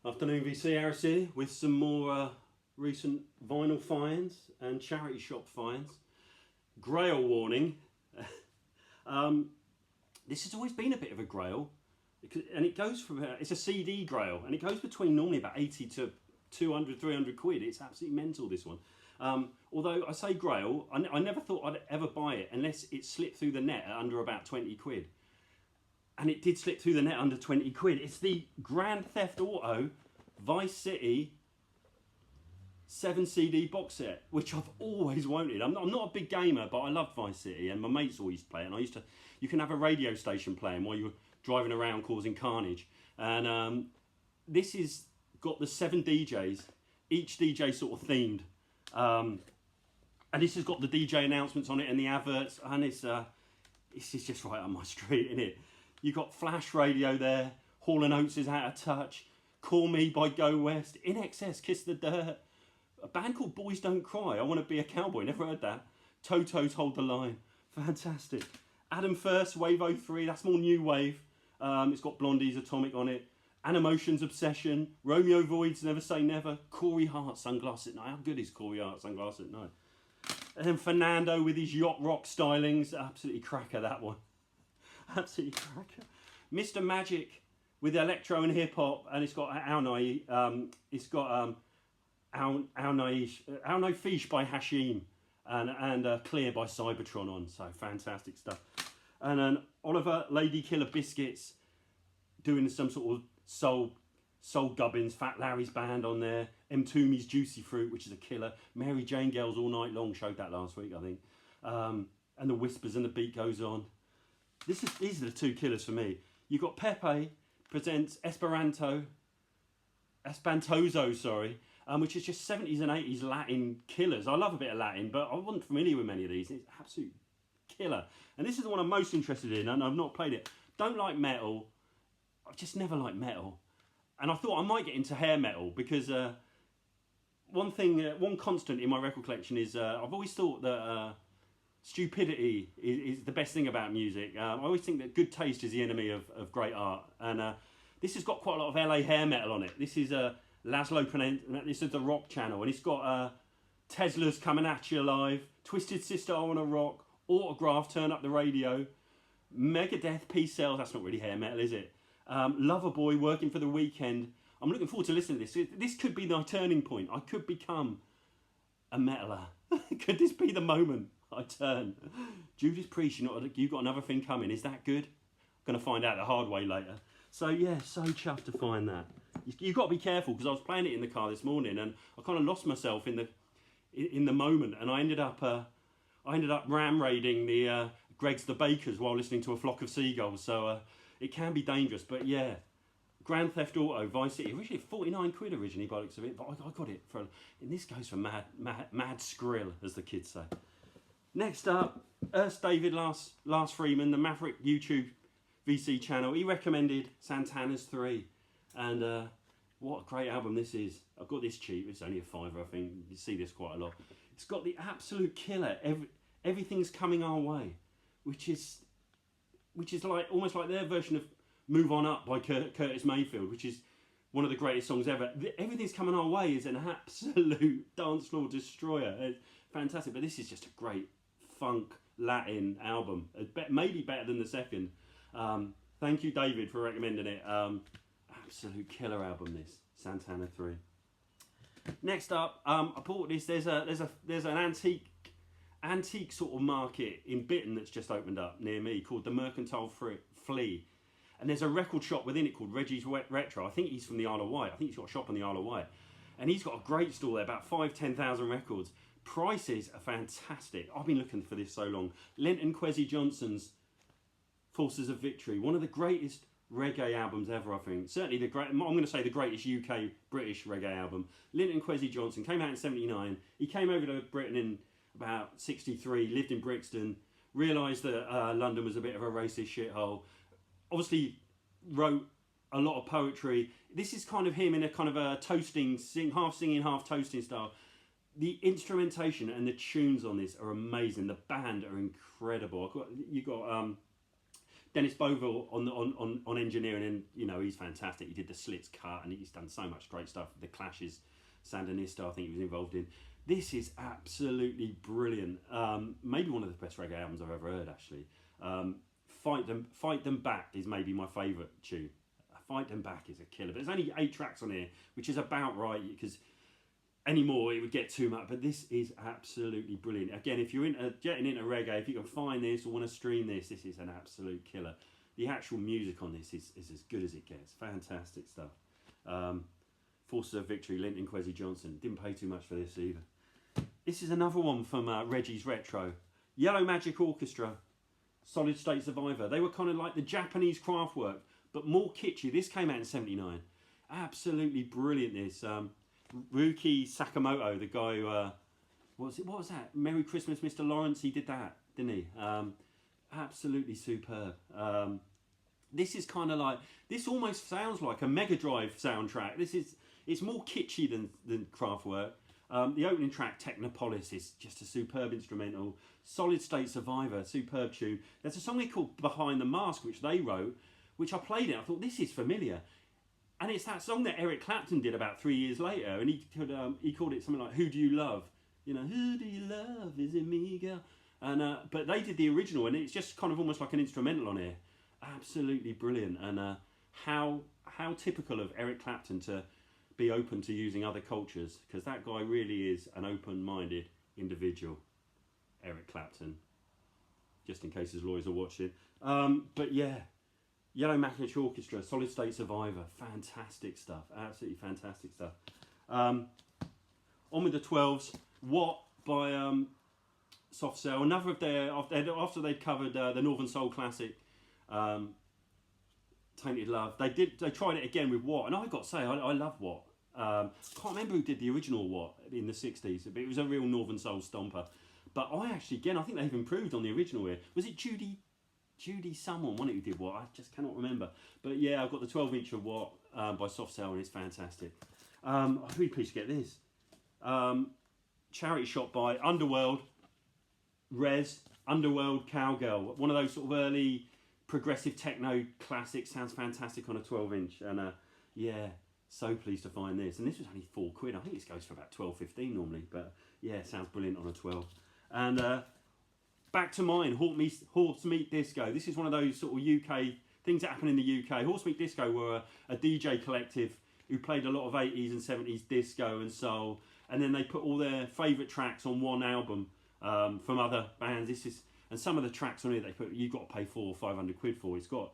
Afternoon VC Harris here with some more recent vinyl finds and charity shop finds. Grail warning. This has always been a bit of a grail, and it goes from, it's a CD grail, and it goes between normally about 80 to 200, 300 quid. It's absolutely mental, this one. Although I say grail, I never thought I'd ever buy it unless it slipped through the net at under about 20 quid. And it did slip through the net under 20 quid. It's the Grand Theft Auto Vice City 7 CD box set, which I've always wanted. I'm not a big gamer, but I love Vice City, and my mates always play it. And you can have a radio station playing while you're driving around causing carnage. And this has got the 7 DJs, each DJ sort of themed. And this has got the DJ announcements on it and the adverts, and it's just right up my street, isn't it? You've got Flash Radio there, Hall & Oates is Out of Touch, Call Me by Go West, In Excess, Kiss the Dirt, a band called Boys Don't Cry, I Want to Be a Cowboy, never heard that, Toto's Hold the Line, fantastic. Adam First, Wave 03, that's more new wave, it's got Blondie's Atomic on it, Animotion's Obsession, Romeo Void's Never Say Never, Corey Hart, Sunglass at Night, how good is Corey Hart, Sunglass at Night? And then Fernando with his yacht rock stylings, absolutely cracker that one. Absolutely cracker. Mr. Magic with electro and hip hop, and it's got Al No Fish by Hashim and Clear by Cybertron on. So fantastic stuff. And then Oliver Lady Killer Biscuits doing some sort of soul gubbins. Fat Larry's band on there. M. Toomey's Juicy Fruit, which is a killer. Mary Jane Girls All Night Long, showed that last week, I think. And the Whispers and the Beat Goes On. These are the two killers for me. You've got Pepe presents Espantoso, which is just 70s and 80s Latin killers. I love a bit of Latin, but I wasn't familiar with many of these. It's absolute killer. And this is the one I'm most interested in, and I've not played it. Don't like metal. I've just never liked metal. And I thought I might get into hair metal, because one constant in my record collection is I've always thought that stupidity is the best thing about music. I always think that good taste is the enemy of great art, and this has got quite a lot of LA hair metal on it. This is Laszlo Panent, this is the Rock Channel, and it's got Tesla's Coming At You Live, Twisted Sister I Wanna Rock, Autograph, Turn Up the Radio, Megadeth, Peace Cells, that's not really hair metal, is it? Loverboy, Working for the Weekend. I'm looking forward to listening to this. This could be my turning point. I could become a metaler. Could this be the moment I turn? Judas Priest, you got another thing coming. Is that good? I'm going to find out the hard way later. So yeah, so chuffed to find that. You've got to be careful, because I was playing it in the car this morning and I kind of lost myself in the moment, and I ended up ram raiding the Greg's the Bakers while listening to A Flock of Seagulls. So it can be dangerous, but yeah. Grand Theft Auto Vice City, originally 49 quid originally by the looks of it, but I got it for, and this goes for mad skrill, as the kids say. Next up, David Last Freeman, the Maverick YouTube VC channel. He recommended Santana's 3, and what a great album this is. I've got this cheap, it's only a £5, I think. You see this quite a lot. It's got the absolute killer, Everything's Coming Our Way, which is like almost like their version of Move On Up by Curtis Mayfield, which is one of the greatest songs ever. Everything's Coming Our Way is an absolute dance floor destroyer. It's fantastic, but this is just a great funk Latin album, maybe better than the second. Thank you, David, for recommending it. Absolute killer album, this Santana 3. Next up, I bought this. There's an antique sort of market in Bitton that's just opened up near me called the Mercantile Flea, and there's a record shop within it called Reggie's Retro. I think he's from the Isle of Wight. I think he's got a shop on the Isle of Wight, and he's got a great store there, about 10,000 records. Prices are fantastic. I've been looking for this so long. Linton Kwesi Johnson's Forces of Victory, one of the greatest reggae albums ever, I think. Certainly I'm going to say the greatest UK British reggae album. Linton Kwesi Johnson came out in 79. He came over to Britain in about 63, lived in Brixton, realised that London was a bit of a racist shithole. Obviously wrote a lot of poetry. This is kind of him in a kind of a toasting, half singing, half toasting style. The instrumentation and the tunes on this are amazing. The band are incredible. You got Dennis Bovell on engineering, and you know, he's fantastic. He did the Slits cut, and he's done so much great stuff. The Clash's Sandinista, I think he was involved in. This is absolutely brilliant. Maybe one of the best reggae albums I've ever heard, actually. Fight Them Back is maybe my favourite tune. Fight Them Back is a killer. But there's only 8 tracks on here, which is about right, because anymore it would get too much. But this is absolutely brilliant. Again, if you're getting into reggae, if you can find this or want to stream this, this is an absolute killer. The actual music on this is as good as it gets. Fantastic stuff. Forces of Victory, Linton, Kwesi Johnson. Didn't pay too much for this either. This is another one from Reggie's Retro. Yellow Magic Orchestra, Solid State Survivor. They were kind of like the Japanese Kraftwerk, but more kitschy. This came out in '79. Absolutely brilliant, this. Ryuki Sakamoto, the guy who, what was that? Merry Christmas, Mr. Lawrence, he did that, didn't he? Absolutely superb. This is kind of like, this almost sounds like a Mega Drive soundtrack. It's more kitschy than Kraftwerk. The opening track, Technopolis, is just a superb instrumental. Solid State Survivor, superb tune. There's a song they called Behind the Mask, which they wrote, which I played it. I thought, this is familiar. And it's that song that Eric Clapton did about 3 years later, and he called it something like "Who Do You Love?" You know, "Who do you love? Is it me, girl?" And but they did the original, and it's just kind of almost like an instrumental on here. Absolutely brilliant, and how typical of Eric Clapton to be open to using other cultures, because that guy really is an open-minded individual, Eric Clapton. Just in case his lawyers are watching, but yeah. Yellow Magic Orchestra, Solid State Survivor, fantastic stuff, absolutely fantastic stuff. On with the 12s, What by Soft Cell, another of their, after they'd covered the Northern Soul classic, Tainted Love, they tried it again with What, and I got to say, I love What. Can't remember who did the original What in the 60s, but it was a real Northern Soul stomper. But I actually, again, I think they've improved on the original here. Was it Judy someone, one who did What? I just cannot remember. But yeah, I've got the 12-inch of What by Soft Cell, and it's fantastic. I'm really pleased to get this. Charity Shop by Underworld, Rez, Underworld Cowgirl. One of those sort of early progressive techno classics. Sounds fantastic on a 12-inch. And yeah, so pleased to find this. And this was only £4. I think this goes for about 12.15 normally. But yeah, sounds brilliant on a 12. And back to mine, Horse Meat Disco. This is one of those sort of UK things that happen in the UK. Horse Meat Disco were a DJ collective who played a lot of 80s and 70s disco and soul, and then they put all their favourite tracks on one album from other bands. And some of the tracks on here they put, you've got to pay £400 or £500 for. It's got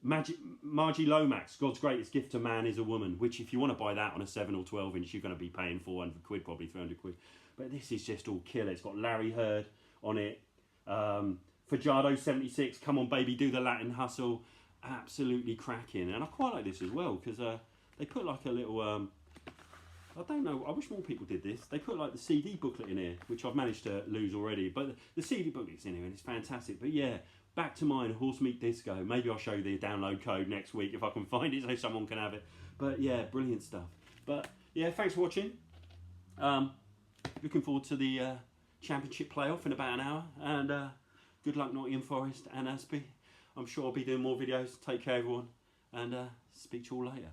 Margie Lomax, God's Greatest Gift to Man is a Woman, which if you want to buy that on a 7 or 12-inch, you're going to be paying £400, probably £300. But this is just all killer. It's got Larry Heard on it. Fajado 76, Come On Baby, Do the Latin Hustle, absolutely cracking. And I quite like this as well, because they put like a little, I don't know, I wish more people did this. They put like the CD booklet in here, which I've managed to lose already, but the CD booklet's in here and it's fantastic. But yeah, back to mine, Horse Meat Disco. Maybe I'll show you the download code next week if I can find it so someone can have it. But yeah, brilliant stuff. But yeah, thanks for watching. Looking forward to the championship playoff in about an hour, and good luck Nottingham Forest and Asby. I'm sure I'll be doing more videos. Take care everyone, and speak to you all later.